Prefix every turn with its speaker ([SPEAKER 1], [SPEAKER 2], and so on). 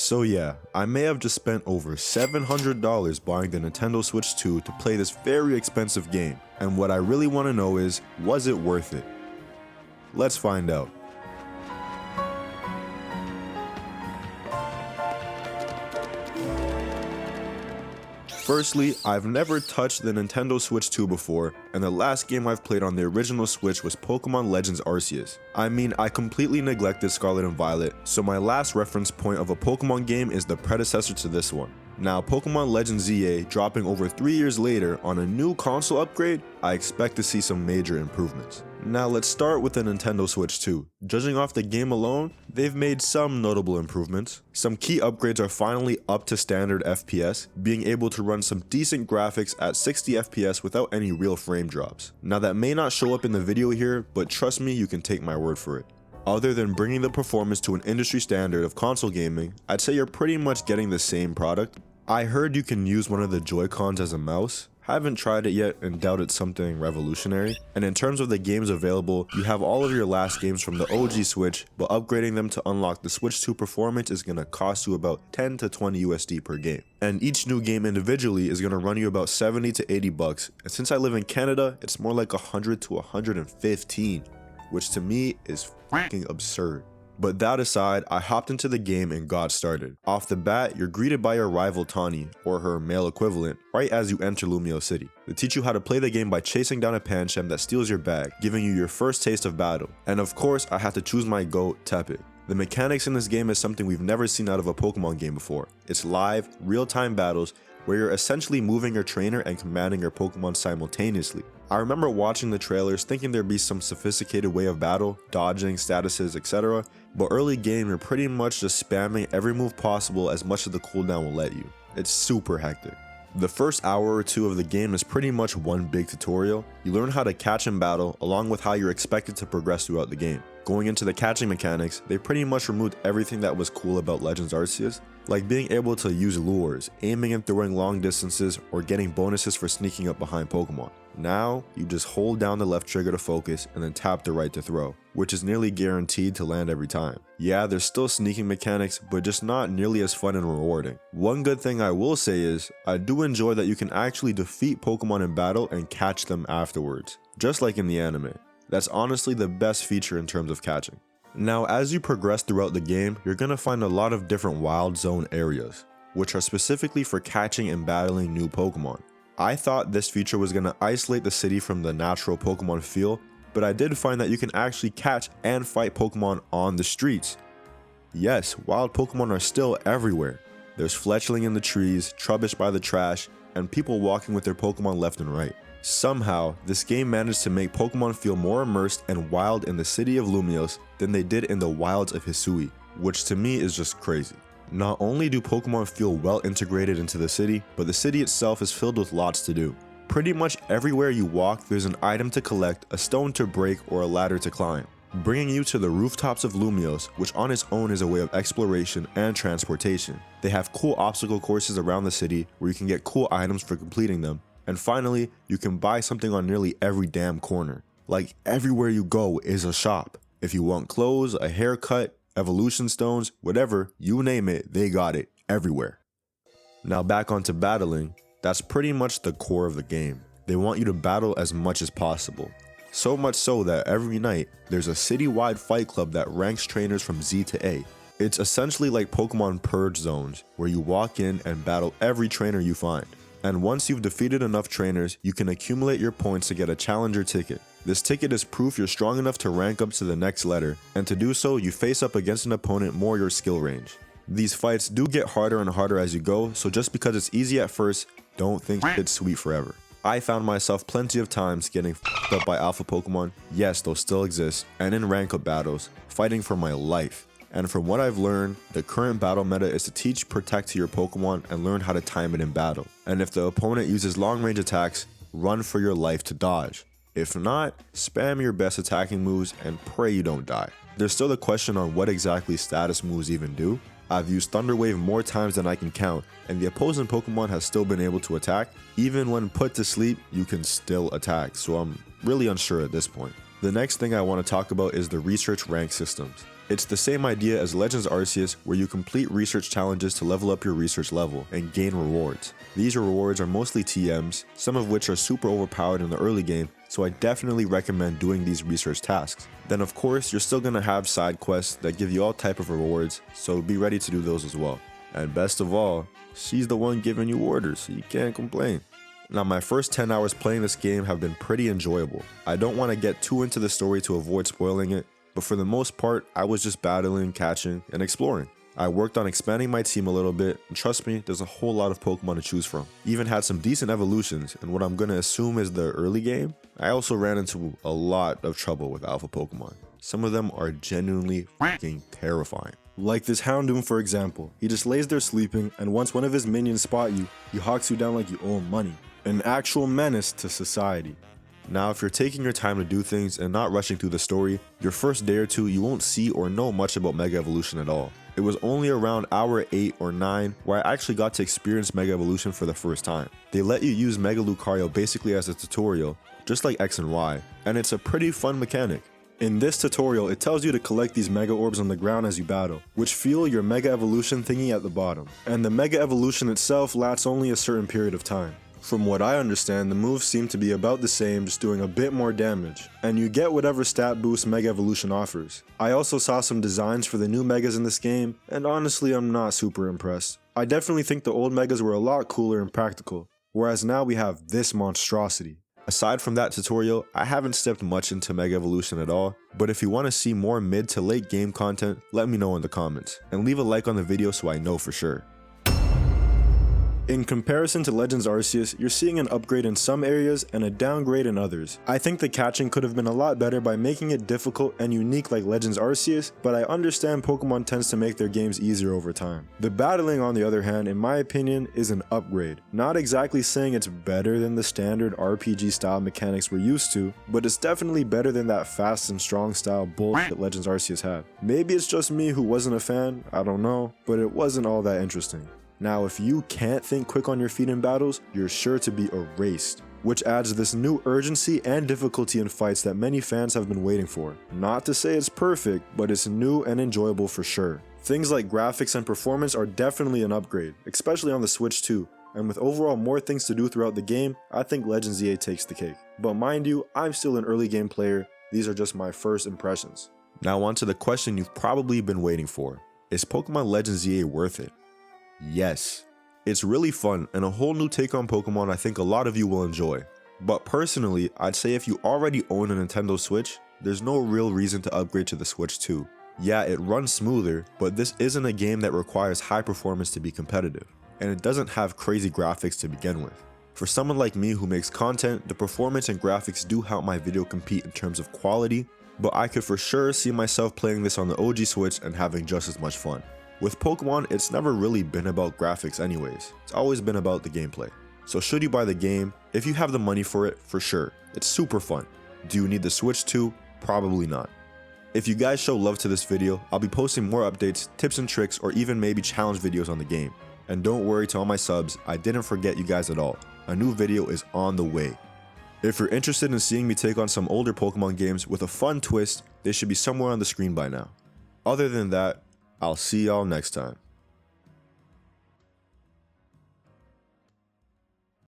[SPEAKER 1] So yeah, I may have just spent over $700 buying the Nintendo Switch 2 to play this very expensive game, and what I really want to know is, was it worth it? Let's find out. Firstly, I've never touched the Nintendo Switch 2 before, and the last game I've played on the original Switch was Pokémon Legends Arceus. I mean, I completely neglected Scarlet and Violet, so my last reference point of a Pokémon game is the predecessor to this one. Now, Pokémon Legends ZA dropping over 3 years later on a new console upgrade, I expect to see some major improvements. Now let's start with the Nintendo Switch 2. Judging off the game alone, they've made some notable improvements. Some key upgrades are finally up to standard FPS, being able to run some decent graphics at 60 FPS without any real frame drops. Now that may not show up in the video here, but trust me, you can take my word for it. Other than bringing the performance to an industry standard of console gaming, I'd say you're pretty much getting the same product. I heard you can use one of the Joy-Cons as a mouse. Haven't tried it yet and doubt it's something revolutionary. And in terms of the games available, you have all of your last games from the OG Switch, but upgrading them to unlock the Switch 2 performance is gonna cost you about 10 to 20 USD per game. And each new game individually is gonna run you about 70 to 80 bucks. And since I live in Canada, it's more like 100 to 115, which to me is fucking absurd. But that aside, I hopped into the game and got started. Off the bat, you're greeted by your rival Tawny, or her male equivalent, right as you enter Lumiose City. They teach you how to play the game by chasing down a Pancham that steals your bag, giving you your first taste of battle. And of course, I had to choose my GOAT, Tepid. The mechanics in this game is something we've never seen out of a Pokemon game before. It's live, real-time battles, where you're essentially moving your trainer and commanding your Pokemon simultaneously. I remember watching the trailers thinking there'd be some sophisticated way of battle, dodging, statuses, etc. But early game you're pretty much just spamming every move possible as much as the cooldown will let you. It's super hectic. The first hour or two of the game is pretty much one big tutorial. You learn how to catch in battle along with how you're expected to progress throughout the game. Going into the catching mechanics, they pretty much removed everything that was cool about Legends Arceus, like being able to use lures, aiming and throwing long distances, or getting bonuses for sneaking up behind Pokemon. Now, you just hold down the left trigger to focus and then tap the right to throw, which is nearly guaranteed to land every time. Yeah, there's still sneaking mechanics, but just not nearly as fun and rewarding. One good thing I will say is, I do enjoy that you can actually defeat Pokemon in battle and catch them afterwards, just like in the anime. That's honestly the best feature in terms of catching. Now, as you progress throughout the game, you're gonna find a lot of different wild zone areas, which are specifically for catching and battling new Pokemon. I thought this feature was gonna isolate the city from the natural Pokemon feel, but I did find that you can actually catch and fight Pokemon on the streets. Yes, wild Pokemon are still everywhere. There's Fletchling in the trees, Trubbish by the trash, and people walking with their Pokemon left and right. Somehow, this game managed to make Pokemon feel more immersed and wild in the city of Lumiose than they did in the wilds of Hisui, which to me is just crazy. Not only do Pokemon feel well integrated into the city, but the city itself is filled with lots to do. Pretty much everywhere you walk, there's an item to collect, a stone to break, or a ladder to climb, bringing you to the rooftops of Lumiose, which on its own is a way of exploration and transportation. They have cool obstacle courses around the city where you can get cool items for completing them. And finally, you can buy something on nearly every damn corner. Like everywhere you go is a shop. If you want clothes, a haircut, evolution stones, whatever, you name it, they got it everywhere. Now back onto battling, that's pretty much the core of the game. They want you to battle as much as possible. So much so that every night, there's a city-wide fight club that ranks trainers from Z to A. It's essentially like Pokemon Purge zones, where you walk in and battle every trainer you find. And once you've defeated enough trainers, you can accumulate your points to get a challenger ticket. This ticket is proof you're strong enough to rank up to the next letter, and to do so, you face up against an opponent more your skill range. These fights do get harder and harder as you go, so just because it's easy at first, don't think it's sweet forever. I found myself plenty of times getting f***ed up by alpha Pokemon, yes those still exist, and in rank up battles, fighting for my life. And from what I've learned, the current battle meta is to teach Protect to your Pokemon and learn how to time it in battle. And if the opponent uses long range attacks, run for your life to dodge. If not, spam your best attacking moves and pray you don't die. There's still the question on what exactly status moves even do. I've used Thunder Wave more times than I can count, and the opposing Pokemon has still been able to attack. Even when put to sleep, you can still attack, so I'm really unsure at this point. The next thing I want to talk about is the research rank systems. It's the same idea as Legends Arceus, where you complete research challenges to level up your research level and gain rewards. These rewards are mostly TMs, some of which are super overpowered in the early game, so I definitely recommend doing these research tasks. Then of course, you're still gonna have side quests that give you all type of rewards, so be ready to do those as well. And best of all, she's the one giving you orders, so you can't complain. Now my first 10 hours playing this game have been pretty enjoyable. I don't want to get too into the story to avoid spoiling it, but for the most part, I was just battling, catching, and exploring. I worked on expanding my team a little bit, and trust me, there's a whole lot of Pokemon to choose from. Even had some decent evolutions, and what I'm gonna assume is the early game, I also ran into a lot of trouble with alpha Pokemon. Some of them are genuinely fucking terrifying.
[SPEAKER 2] Like this Houndoom for example, he just lays there sleeping, and once one of his minions spot you, he hawks you down like you owe him money. An actual menace to society.
[SPEAKER 1] Now if you're taking your time to do things and not rushing through the story, your first day or two you won't see or know much about Mega Evolution at all. It was only around hour 8 or 9 where I actually got to experience Mega Evolution for the first time. They let you use Mega Lucario basically as a tutorial, just like X and Y, and it's a pretty fun mechanic.
[SPEAKER 2] In this tutorial, it tells you to collect these Mega Orbs on the ground as you battle, which fuel your Mega Evolution thingy at the bottom. And the Mega Evolution itself lasts only a certain period of time. From what I understand, the moves seem to be about the same, just doing a bit more damage, and you get whatever stat boost Mega Evolution offers. I also saw some designs for the new Megas in this game, and honestly I'm not super impressed. I definitely think the old Megas were a lot cooler and practical, whereas now we have this monstrosity.
[SPEAKER 1] Aside from that tutorial, I haven't stepped much into Mega Evolution at all, but if you want to see more mid to late game content, let me know in the comments, and leave a like on the video so I know for sure.
[SPEAKER 2] In comparison to Legends Arceus, you're seeing an upgrade in some areas and a downgrade in others. I think the catching could have been a lot better by making it difficult and unique like Legends Arceus, but I understand Pokemon tends to make their games easier over time. The battling on the other hand, in my opinion, is an upgrade. Not exactly saying it's better than the standard RPG style mechanics we're used to, but it's definitely better than that fast and strong style bullshit Legends Arceus had. Maybe it's just me who wasn't a fan, I don't know, but it wasn't all that interesting. Now if you can't think quick on your feet in battles, you're sure to be erased, which adds this new urgency and difficulty in fights that many fans have been waiting for. Not to say it's perfect, but it's new and enjoyable for sure. Things like graphics and performance are definitely an upgrade, especially on the Switch too, and with overall more things to do throughout the game, I think Legends EA takes the cake. But mind you, I'm still an early game player, these are just my first impressions.
[SPEAKER 1] Now on to the question you've probably been waiting for. Is Pokemon Legends EA worth it? Yes. It's really fun and a whole new take on Pokemon I think a lot of you will enjoy. But personally, I'd say if you already own a Nintendo Switch, there's no real reason to upgrade to the Switch 2. Yeah, it runs smoother, but this isn't a game that requires high performance to be competitive, and it doesn't have crazy graphics to begin with. For someone like me who makes content, the performance and graphics do help my video compete in terms of quality, but I could for sure see myself playing this on the OG Switch and having just as much fun. With Pokemon, it's never really been about graphics anyways, it's always been about the gameplay. So should you buy the game? If you have the money for it, for sure. It's super fun. Do you need the Switch 2? Probably not. If you guys show love to this video, I'll be posting more updates, tips and tricks, or even maybe challenge videos on the game. And don't worry to all my subs, I didn't forget you guys at all. A new video is on the way. If you're interested in seeing me take on some older Pokemon games with a fun twist, they should be somewhere on the screen by now. Other than that, I'll see y'all next time.